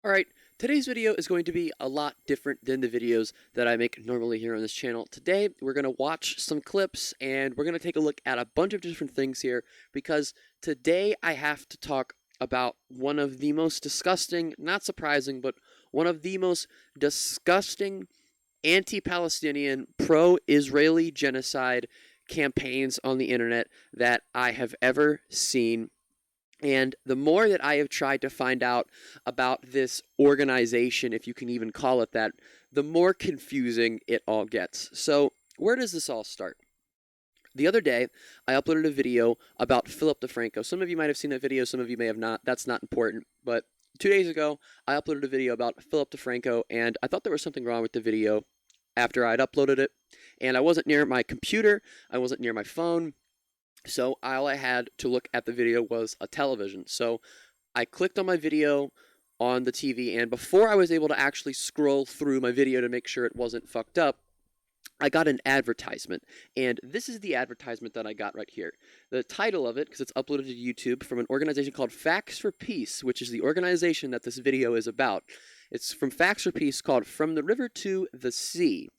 Alright, today's video is going to be a lot different than the videos that I make normally here on this channel. Today, we're going to watch some clips and we're going to take a look at a bunch of different things here because today I have to talk about one of the most disgusting, not surprising, but one of the most disgusting anti-Palestinian, pro-Israeli genocide campaigns on the internet that I have ever seen. And the more that I have tried to find out about this organization, if you can even call it that, the more confusing it all gets. So, where does this all start? The other day, I uploaded a video about Philip DeFranco. Some of you might have seen that video, some of you may have not. That's not important. But 2 days ago, I uploaded a video about Philip DeFranco, and I thought there was something wrong with the video after I'd uploaded it. And I wasn't near my computer, I wasn't near my phone. So all I had to look at the video was a television. So I clicked on my video on the TV, and before I was able to actually scroll through my video to make sure it wasn't fucked up, I got an advertisement. And this is the advertisement that I got right here. The title of it, because it's uploaded to YouTube, from an organization called Facts for Peace, which is the organization that this video is about. It's from Facts for Peace, called From the River to the Sea.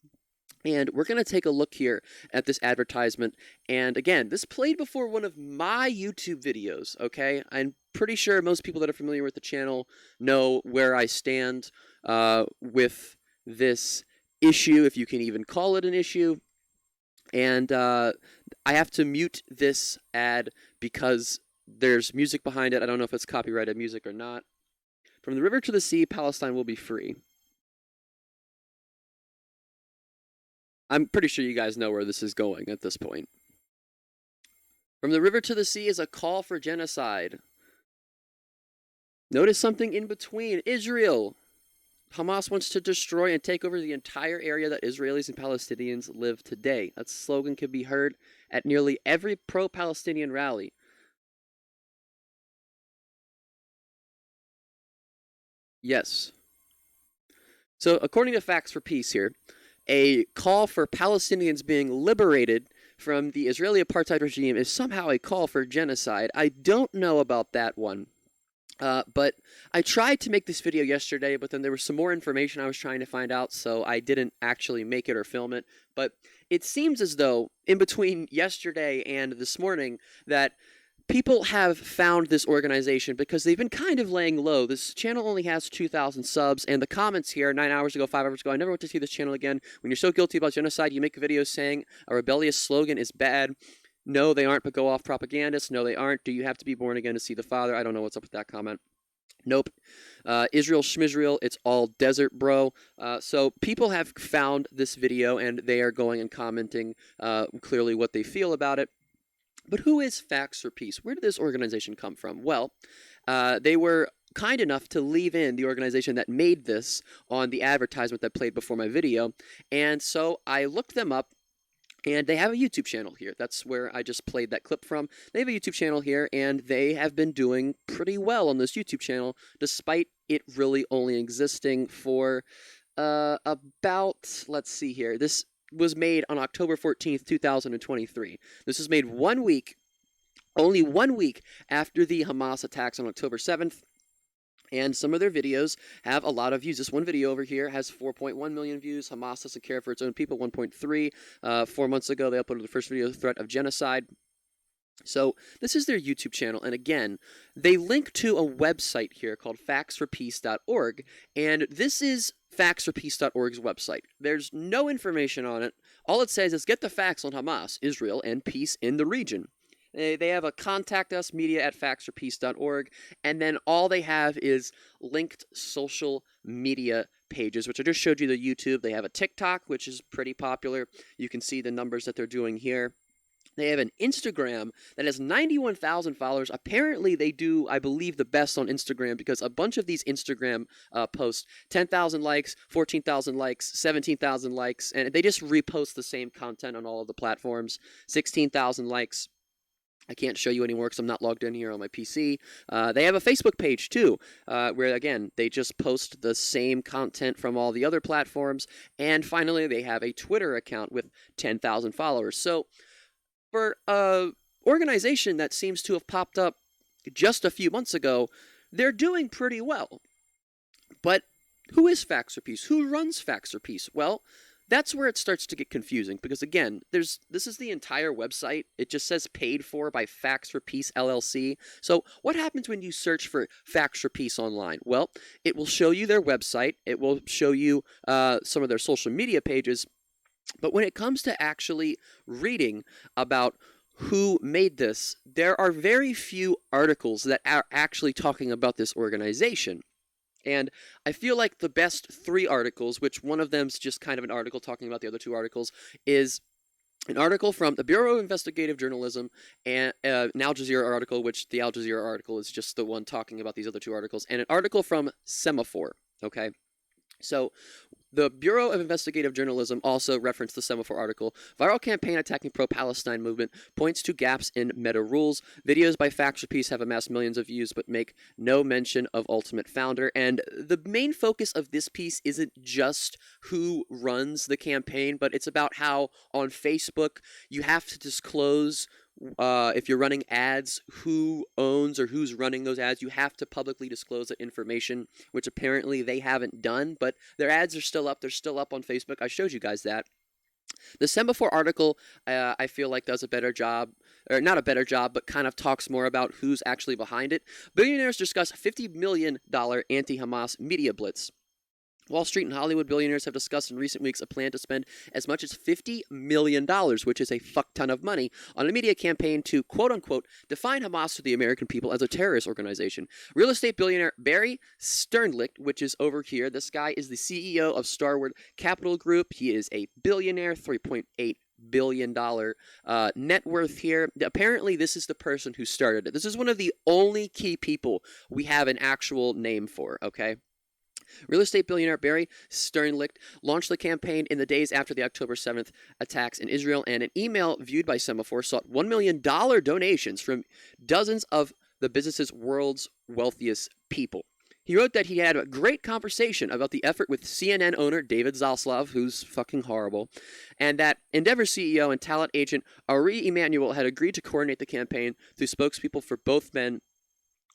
And we're going to take a look here at this advertisement. And again, this played before one of my YouTube videos, okay? I'm pretty sure most people that are familiar with the channel know where I stand with this issue, if you can even call it an issue. And I have to mute this ad because there's music behind it. I don't know if it's copyrighted music or not. From the river to the sea, Palestine will be free. I'm pretty sure you guys know where this is going at this point. From the river to the sea is a call for genocide. Notice something in between. Israel. Hamas wants to destroy and take over the entire area that Israelis and Palestinians live today. That slogan can be heard at nearly every pro-Palestinian rally. Yes. So, according to Facts for Peace here, a call for Palestinians being liberated from the Israeli apartheid regime is somehow a call for genocide. I don't know about that one. But I tried to make this video yesterday, but then there was some more information I was trying to find out, so I didn't actually make it or film it. But it seems as though, in between yesterday and this morning, that people have found this organization because they've been kind of laying low. This channel only has 2,000 subs, and the comments here 9 hours ago, 5 hours ago, I never want to see this channel again. When you're so guilty about genocide, you make videos saying a rebellious slogan is bad. No, they aren't, but go off propagandists. No, they aren't. Do you have to be born again to see the Father? I don't know what's up with that comment. Nope. Israel Schmizrael, it's all desert, bro. So people have found this video, and they are going and commenting clearly what they feel about it. But who is Facts for Peace? Where did this organization come from? Well, they were kind enough to leave in the organization that made this on the advertisement that played before my video. And so I looked them up. And they have a YouTube channel here. That's where I just played that clip from. They have a YouTube channel here, and they have been doing pretty well on this YouTube channel, despite it really only existing for about, let's see here. This was made on October 14th, 2023. This was made 1 week, only 1 week after the Hamas attacks on October 7th. And some of their videos have a lot of views. This one video over here has 4.1 million views. Hamas doesn't care for its own people, 1.3. 4 months ago, they uploaded the first video, Threat of Genocide. So this is their YouTube channel. And again, they link to a website here called factsforpeace.org. And this is factsforpeace.org's website. There's no information on it. All it says is get the facts on Hamas, Israel, and peace in the region. They have a contact us, media at factsforpeace.org, and then all they have is linked social media pages, which I just showed you the YouTube. They have a TikTok, which is pretty popular. You can see the numbers that they're doing here. They have an Instagram that has 91,000 followers. Apparently, they do, I believe, the best on Instagram because a bunch of these Instagram posts, 10,000 likes, 14,000 likes, 17,000 likes, and they just repost the same content on all of the platforms, 16,000 likes. I can't show you anymore because I'm not logged in here on my PC. They have a Facebook page, too, where, again, they just post the same content from all the other platforms. And finally, they have a Twitter account with 10,000 followers. So for an organization that seems to have popped up just a few months ago, they're doing pretty well. But who is Facts for Peace? Who runs Facts for Peace? Well, that's where it starts to get confusing because, again, this is the entire website. It just says paid for by Facts for Peace LLC. So what happens when you search for Facts for Peace online? Well, it will show you their website. It will show you some of their social media pages. But when it comes to actually reading about who made this, there are very few articles that are actually talking about this organization. And I feel like the best 3 articles, which one of them's just kind of an article talking about the other 2 articles, is an article from the Bureau of Investigative Journalism and an Al Jazeera article, which the Al Jazeera article is just the one talking about these other 2 articles, and an article from Semaphore, okay? So the Bureau of Investigative Journalism also referenced the Semaphore article. Viral campaign attacking pro-Palestine movement points to gaps in meta rules. Videos by Facts for Peace have amassed millions of views but make no mention of Ultimate founder. And the main focus of this piece isn't just who runs the campaign, but it's about how on Facebook you have to disclose if you're running ads, who owns or who's running those ads. You have to publicly disclose that information, which apparently they haven't done, but their ads are still up. They're still up on Facebook. I showed you guys that. The Semaphore article, I feel like does a better job, or not a better job, but kind of talks more about who's actually behind it. Billionaires discuss $50 million anti-Hamas media blitz. Wall Street and Hollywood billionaires have discussed in recent weeks a plan to spend as much as $50 million, which is a fuck ton of money, on a media campaign to, quote-unquote, define Hamas to the American people as a terrorist organization. Real estate billionaire Barry Sternlicht, which is over here, this guy is the CEO of Starwood Capital Group. He is a billionaire, $3.8 billion net worth here. Apparently, this is the person who started it. This is one of the only key people we have an actual name for, okay? Real estate billionaire Barry Sternlicht launched the campaign in the days after the October 7th attacks in Israel, and an email viewed by Semaphore sought $1 million donations from dozens of the business's world's wealthiest people. He wrote that he had a great conversation about the effort with CNN owner David Zaslav, who's fucking horrible, and that Endeavor CEO and talent agent Ari Emanuel had agreed to coordinate the campaign through spokespeople for both men.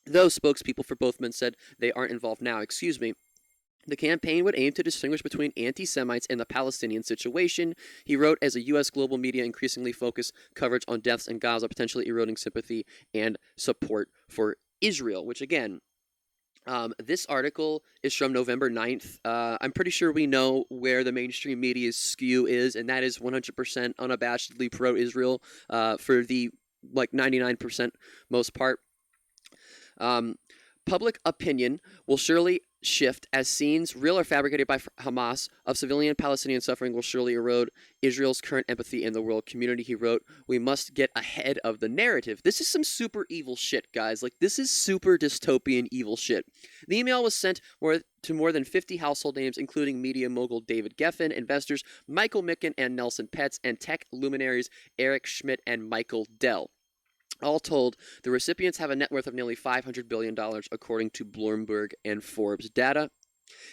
Those spokespeople for both men said they aren't involved now. The campaign would aim to distinguish between anti-Semites and the Palestinian situation. He wrote, as a U.S. global media increasingly focus coverage on deaths in Gaza, potentially eroding sympathy and support for Israel, which again, this article is from November 9th. I'm pretty sure we know where the mainstream media's skew is, and that is 100% unabashedly pro-Israel for the, 99% most part. Public opinion will surely shift as scenes, real or fabricated by Hamas, of civilian Palestinian suffering will surely erode Israel's current empathy in the world community. He wrote, "We must get ahead of the narrative." This is some super evil shit, guys. This is super dystopian evil shit. The email was sent to more than 50 household names, including media mogul David Geffen, investors Michael Micken and Nelson Petz, and tech luminaries Eric Schmidt and Michael Dell. All told, the recipients have a net worth of nearly $500 billion, according to Bloomberg and Forbes data.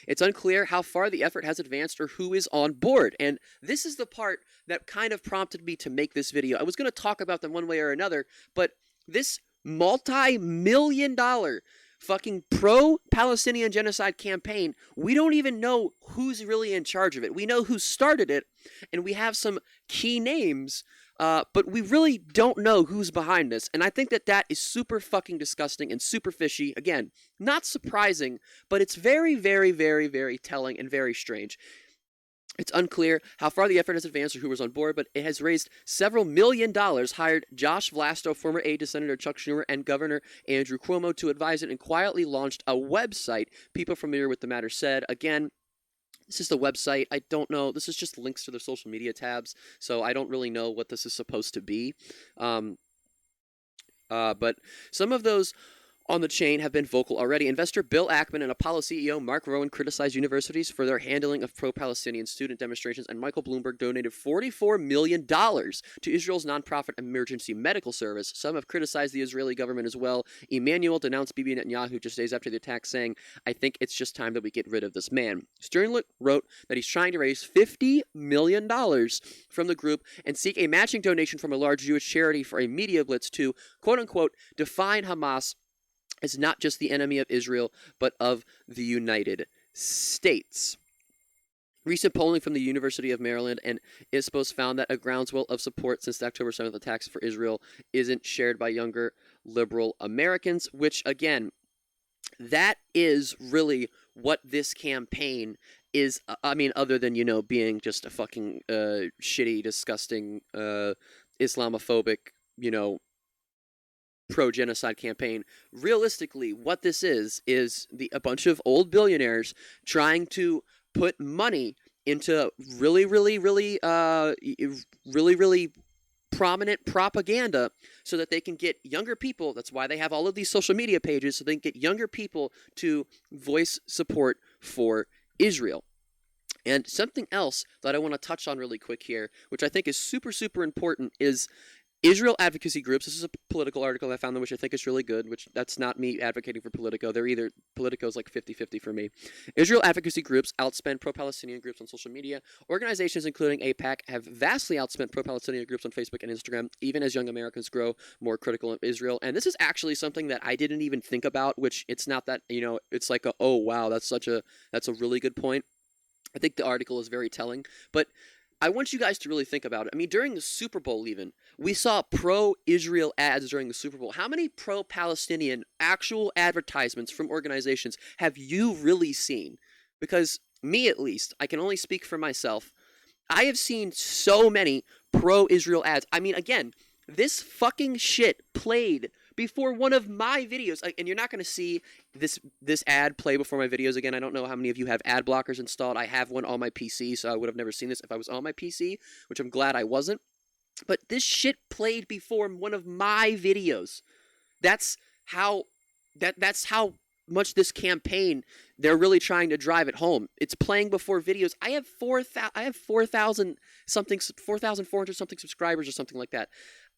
It's unclear how far the effort has advanced or who is on board, and this is the part that kind of prompted me to make this video. I was going to talk about them one way or another, but this multi-million-dollar fucking pro-Palestinian genocide campaign, we don't even know who's really in charge of it. We know who started it, and we have some key names, but we really don't know who's behind this, and I think that is super fucking disgusting and super fishy. Again, not surprising, but it's very, very, very, very telling and very strange. It's unclear how far the effort has advanced or who was on board, but it has raised several $1 million, hired Josh Vlasto, former aide to Senator Chuck Schumer, and Governor Andrew Cuomo to advise it, and quietly launched a website. People familiar with the matter said, again, this is the website. I don't know. This is just links to their social media tabs, so I don't really know what this is supposed to be. But some of those on the chain have been vocal already. Investor Bill Ackman and Apollo CEO Mark Rowan criticized universities for their handling of pro-Palestinian student demonstrations, and Michael Bloomberg donated $44 million to Israel's nonprofit emergency medical service. Some have criticized the Israeli government as well. Emmanuel denounced Bibi Netanyahu just days after the attack, saying, "I think it's just time that we get rid of this man." Sternlicht wrote that he's trying to raise $50 million from the group and seek a matching donation from a large Jewish charity for a media blitz to, quote-unquote, define Hamas as not just the enemy of Israel, but of the United states. Recent polling from the University of Maryland and ISPOS found that a groundswell of support since the October 7th attacks for Israel isn't shared by younger liberal Americans, which, again, that is really what this campaign is. I mean, other than, being just a fucking shitty, disgusting, Islamophobic, pro-genocide campaign. Realistically, what this is a bunch of old billionaires trying to put money into really prominent propaganda so that they can get younger people. That's why they have all of these social media pages, so they can get younger people to voice support for Israel. And something else that I want to touch on really quick here, which I think is super, super important, is Israel advocacy groups. This is a Politico article I found, which I think is really good, which that's not me advocating for Politico. Politico's like 50-50 for me. Israel advocacy groups outspend pro-Palestinian groups on social media. Organizations including AIPAC have vastly outspent pro-Palestinian groups on Facebook and Instagram, even as young Americans grow more critical of Israel. And this is actually something that I didn't even think about, which it's not that, it's like, oh, wow, that's a really good point. I think the article is very telling, but I want you guys to really think about it. I mean, during the Super Bowl even, we saw pro-Israel ads during the Super Bowl. How many pro-Palestinian actual advertisements from organizations have you really seen? Because me, at least, I can only speak for myself. I have seen so many pro-Israel ads. I mean, again, this fucking shit played before one of my videos, and you're not going to see this ad play before my videos again. I don't know how many of you have ad blockers installed. I have one on my PC, so I would have never seen this if I was on my PC, which I'm glad I wasn't. But this shit played before one of my videos. That's how much this campaign, they're really trying to drive it home. It's playing before videos. I have 4,000 something, 4,400 something subscribers or something like that.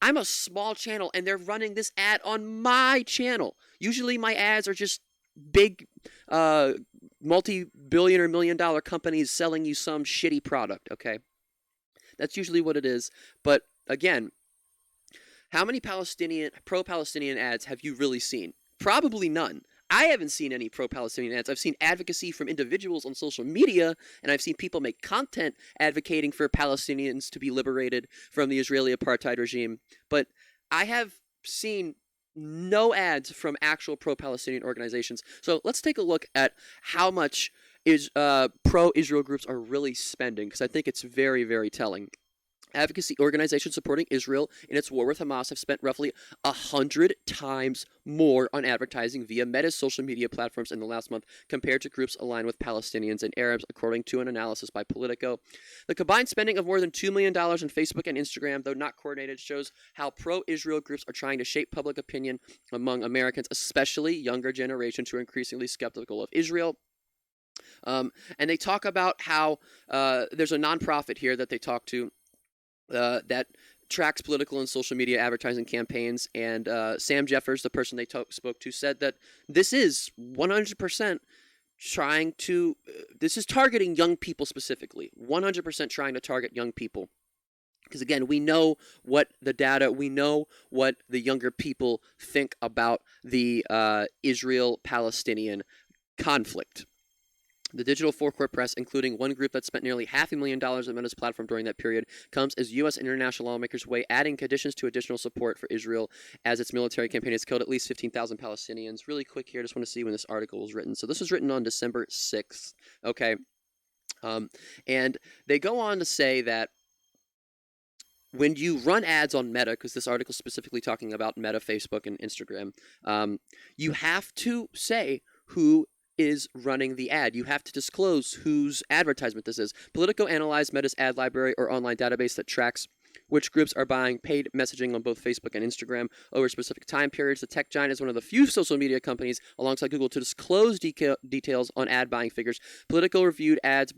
I'm a small channel, and they're running this ad on my channel. Usually my ads are just big multi-billion or million-dollar companies selling you some shitty product, okay? That's usually what it is. But, again, how many pro-Palestinian ads have you really seen? Probably none. I haven't seen any pro-Palestinian ads. I've seen advocacy from individuals on social media, and I've seen people make content advocating for Palestinians to be liberated from the Israeli apartheid regime. But I have seen no ads from actual pro-Palestinian organizations. So let's take a look at how much pro-Israel groups are really spending, because I think it's very, very telling. Advocacy organizations supporting Israel in its war with Hamas have spent roughly 100 times more on advertising via Meta's social media platforms in the last month compared to groups aligned with Palestinians and Arabs, according to an analysis by Politico. The combined spending of more than $2 million on Facebook and Instagram, though not coordinated, shows how pro-Israel groups are trying to shape public opinion among Americans, especially younger generations who are increasingly skeptical of Israel. And they talk about how there's a nonprofit here that they talk to that tracks political and social media advertising campaigns, and Sam Jeffers, the person they spoke to, said that this is 100% trying to, this is targeting young people specifically, 100% trying to target young people. Because again, we know what the data, we know what the younger people think about the Israel-Palestinian conflict. The digital forecourt press, including one group that spent nearly $500,000 on Meta's platform during that period, comes as U.S. and international lawmakers weigh adding conditions to additional support for Israel as its military campaign has killed at least 15,000 Palestinians. Really quick here, I just want to see when this article was written. So this was written on December 6th, okay? And they go on to say that when you run ads on Meta, because this article is specifically talking about Meta, Facebook, and Instagram, you have to say who is running the ad. You have to disclose whose advertisement this is. Politico analyzed Meta's ad library or online database that tracks which groups are buying paid messaging on both Facebook and Instagram over specific time periods. The tech giant is one of the few social media companies, alongside Google, to disclose details on ad buying figures. Politico reviewed ads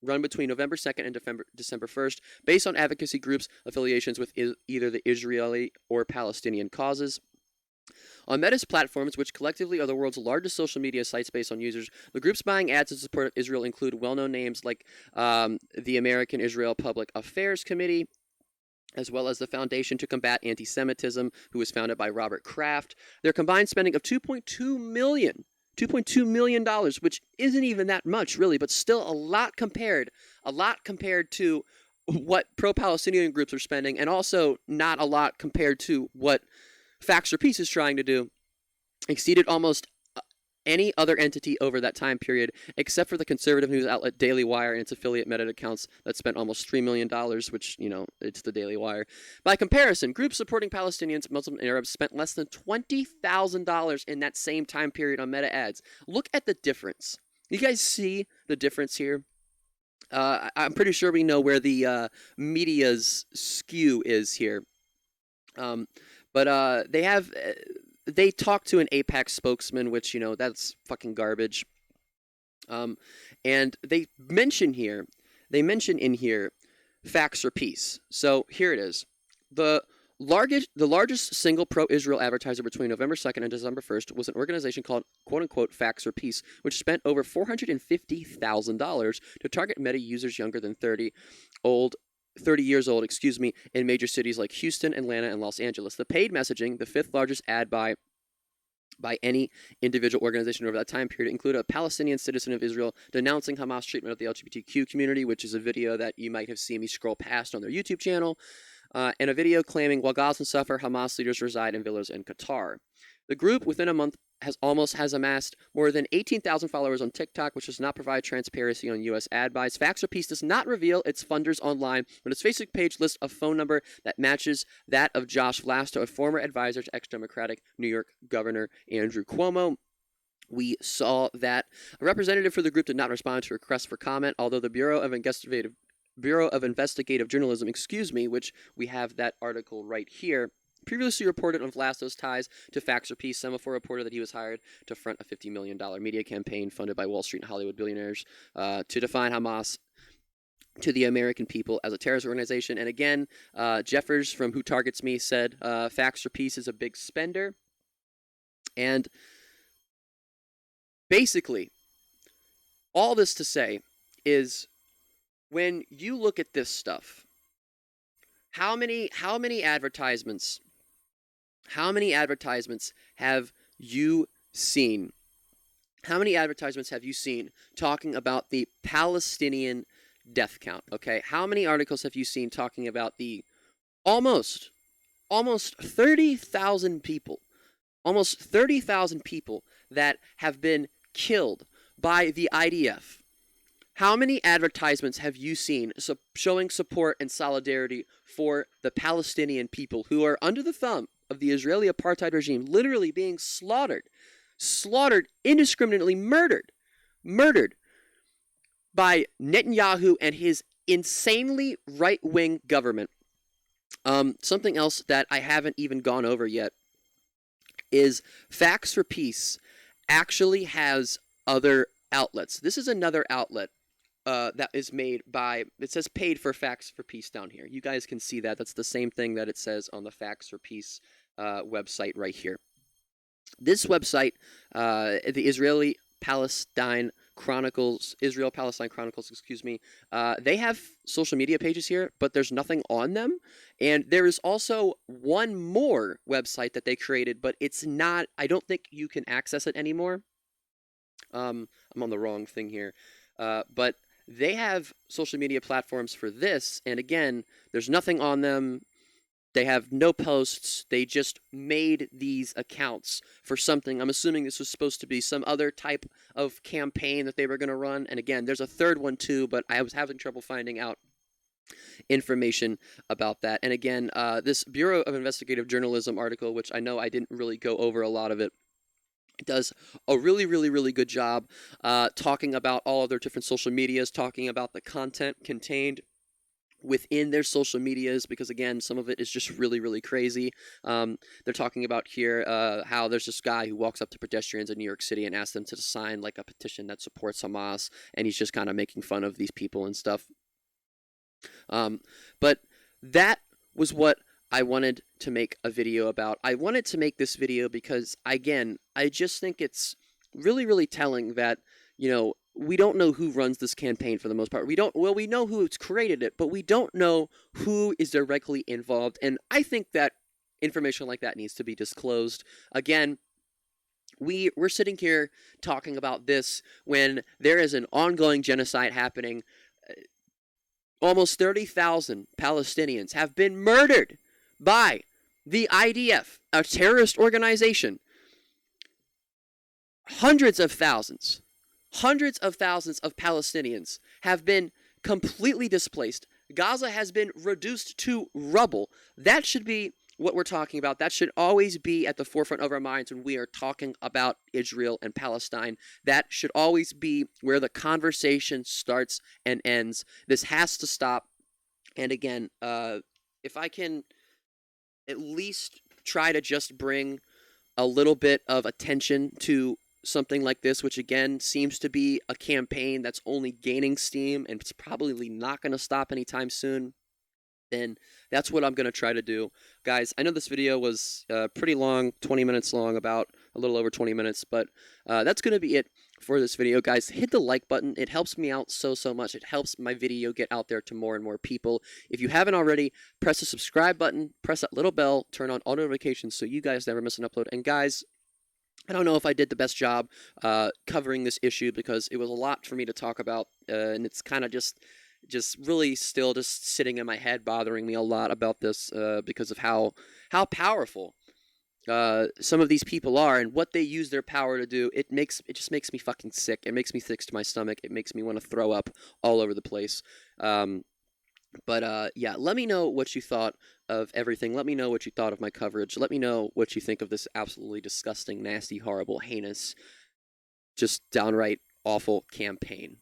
run between November 2nd and December 1st, based on advocacy groups' affiliations with either the Israeli or Palestinian causes. On Meta's platforms, which collectively are the world's largest social media sites based on users, the groups buying ads in support of Israel include well-known names like the American Israel Public Affairs Committee, as well as the Foundation to Combat Anti-Semitism, who was founded by Robert Kraft. Their combined spending of $2.2 million $2.2 million, which isn't even that much, really, but still a lot compared to what pro-Palestinian groups are spending, and also not a lot compared to what Facts for Peace is trying to do. Exceeded almost any other entity over that time period, except for the conservative news outlet Daily Wire and its affiliate Meta accounts that spent almost $3 million, which, it's the Daily Wire. By comparison, groups supporting Palestinians, Muslims, and Arabs spent less than $20,000 in that same time period on Meta ads. Look at the difference. You guys see the difference here? I'm pretty sure we know where the media's skew is here. But they talked to an AIPAC spokesman, which, that's fucking garbage. And they mention in here Facts for Peace. So here it is. The largest single pro-Israel advertiser between November 2nd and December 1st was an organization called, quote-unquote, Facts for Peace, which spent over $450,000 to target Meta users younger than 30 years old, in major cities like Houston, Atlanta, and Los Angeles. The paid messaging, the fifth largest ad by any individual organization over that time period, included a Palestinian citizen of Israel denouncing Hamas treatment of the LGBTQ community, which is a video that you might have seen me scroll past on their YouTube channel, and a video claiming while Gazans suffer, Hamas leaders reside in villas in Qatar. The group, within a month, has amassed more than 18,000 followers on TikTok, which does not provide transparency on U.S. ad buys. Facts for Peace does not reveal its funders online, but its Facebook page lists a phone number that matches that of Josh Vlasto, a former advisor to ex-Democratic New York Governor Andrew Cuomo. We saw that a representative for the group did not respond to requests for comment, although the Bureau of Investigative Journalism, which we have that article right here, previously reported on Vlasto's ties to Facts for Peace. Semaphore reported that he was hired to front a $50 million media campaign funded by Wall Street and Hollywood billionaires to define Hamas to the American people as a terrorist organization. And again, Jeffers from Who Targets Me said Facts for Peace is a big spender. And basically, all this to say is, when you look at this stuff, how many advertisements have you seen? How many advertisements have you seen talking about the Palestinian death count? Okay, how many articles have you seen talking about the almost 30,000 people, that have been killed by the IDF? How many advertisements have you seen showing support and solidarity for the Palestinian people who are under the thumb of the Israeli apartheid regime, literally being slaughtered, indiscriminately murdered by Netanyahu and his insanely right-wing government? Something else that I haven't even gone over yet is Facts for Peace actually has other outlets. This is another outlet that is made by, it says paid for Facts for Peace down here. You guys can see that. That's the same thing that it says on the Facts for Peace website right here. This website, the Israel-Palestine Chronicles, they have social media pages here, but there's nothing on them. And there is also one more website that they created, but it's not, I don't think you can access it anymore. I'm on the wrong thing here. But they have social media platforms for this, and again, there's nothing on them. They have no posts. They just made these accounts for something. I'm assuming this was supposed to be some other type of campaign that they were going to run. And again, there's a third one too, but I was having trouble finding out information about that. And again, this Bureau of Investigative Journalism article, which I know I didn't really go over a lot of it, does a really, really, really good job talking about all of their different social medias, talking about the content contained within their social medias, because again, some of it is just really, really crazy. They're talking about here how there's this guy who walks up to pedestrians in New York City and asks them to sign like a petition that supports Hamas, and he's just kind of making fun of these people and stuff. But that was what I wanted to make a video about. I wanted to make this video because, again, I just think it's really, really telling that, you know, we don't know who runs this campaign for the most part. We know who's created it, but we don't know who is directly involved. And I think that information like that needs to be disclosed. Again, we're sitting here talking about this when there is an ongoing genocide happening. Almost 30,000 Palestinians have been murdered by the IDF, a terrorist organization. Hundreds of thousands of Palestinians have been completely displaced. Gaza has been reduced to rubble. That should be what we're talking about. That should always be at the forefront of our minds when we are talking about Israel and Palestine. That should always be where the conversation starts and ends. This has to stop. And again, if I can at least try to just bring a little bit of attention to something like this, which again seems to be a campaign that's only gaining steam and it's probably not going to stop anytime soon, then that's what I'm going to try to do. Guys, I know this video was pretty long, 20 minutes long, about a little over 20 minutes, but that's going to be it for this video. Guys, hit the like button. It helps me out so much. It helps my video get out there to more and more people. If you haven't already, press the subscribe button, press that little bell, turn on all notifications so you guys never miss an upload. And guys, I don't know if I did the best job covering this issue because it was a lot for me to talk about, and it's kind of just really still just sitting in my head, bothering me a lot about this because of how powerful some of these people are and what they use their power to do. It just makes me fucking sick. It makes me sick to my stomach. It makes me want to throw up all over the place. But yeah, let me know what you thought of everything. Let me know what you thought of my coverage. Let me know what you think of this absolutely disgusting, nasty, horrible, heinous, just downright awful campaign.